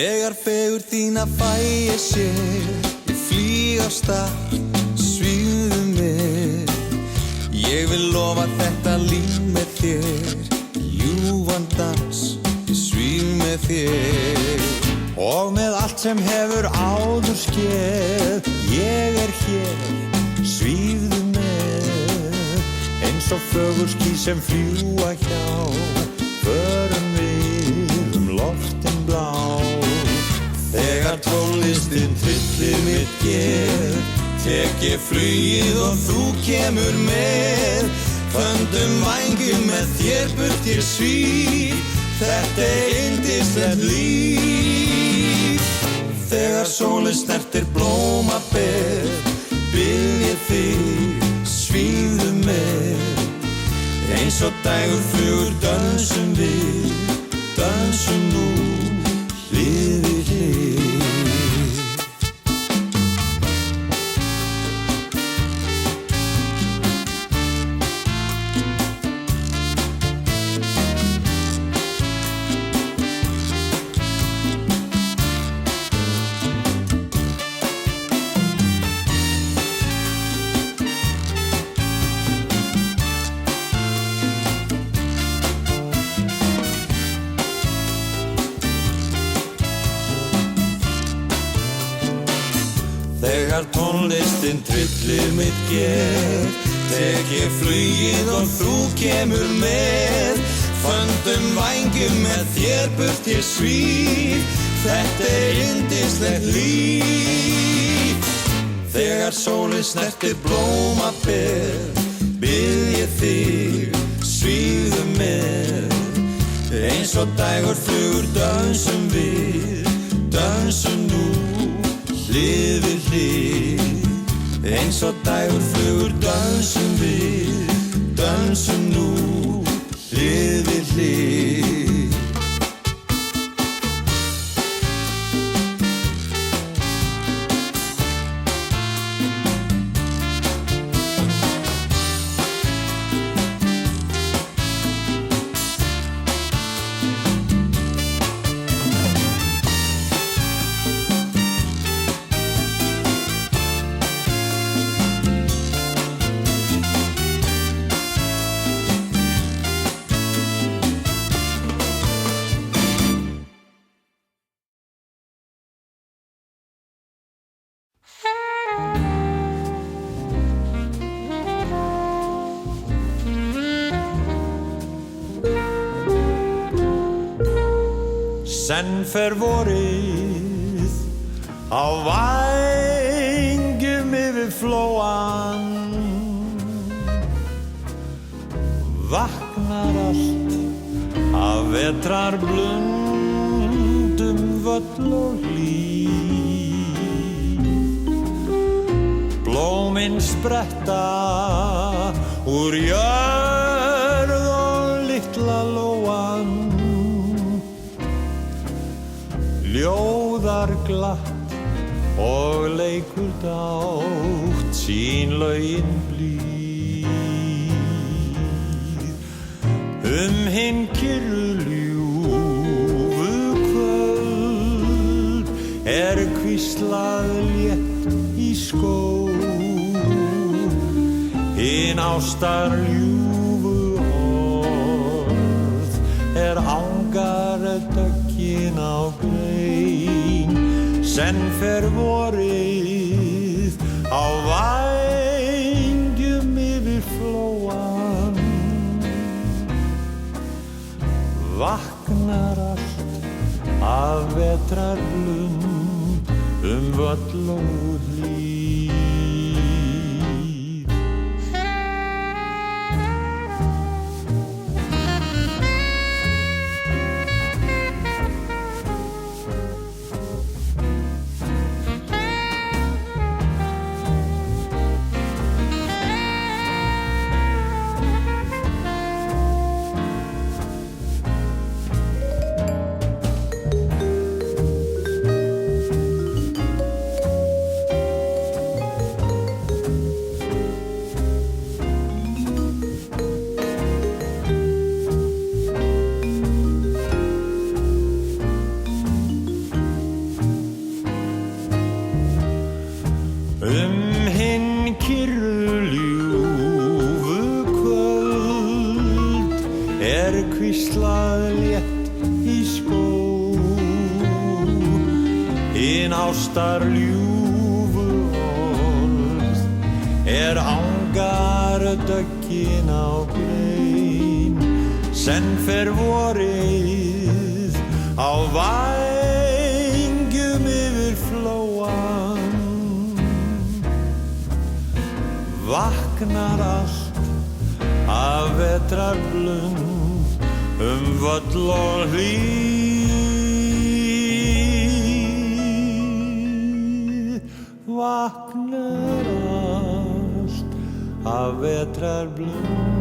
Þegar fegur þína fæ ég sér, ég flýg á stað, svífðu mig. Ég vil lofa þetta líf með þér, ljúfan dans, ég svíf með þér. Og með allt sem hefur áður skeð, ég er hér, svífðu með. Eins og fögurský sem fljúga hjá, förum við loftin blá. Þegar tónlistin tryllir mitt geð, tek ég flugið og þú kemur með. Föndum vængjum með þér burt ég svíf, þetta yndislegt líf. Þegar sólin snertir blómaber, bið ég þig, svífðu með. Eins og dægurflugur dönsum við, dönsum nú hlið við hlið. Þegar tónlistin tryllir mitt geð, tek ég flugið og þú kemur með. Föndum vængjum með þér burt ég svíf, þetta yndislegt líf. Þegar sólin snertir blómaber, bið ég þig, svífðu með. Eins og dægurflugur dönsum við, dönsum nú hlið við hlið. Eins og dægurflugur dönsum við, dönsum nú hlið við hlið. Senn fer vorið á vængjum yfir flóan. Vaknar allt af vetrar blundum völl og hlíð. Blómin spretta úr jörð og litla lóan. Ljóðar glatt og leikur dátt sín lögin blíð. Hinn kyrru ljúfu kvöld hvíslað létt í skó. Hinn ástar ljúfu orð angar döggin á grein. Senn fer vorið á vængjum yfir flóan. Vaknar allt af vetrarlund völl og hlíð. Hin ástar ljúfu orð angar döggin á grein senn fer vorið á vængjum yfir flóan vaknar allt af vetrarblund völl og hlíð vaknar allt af vetrarblund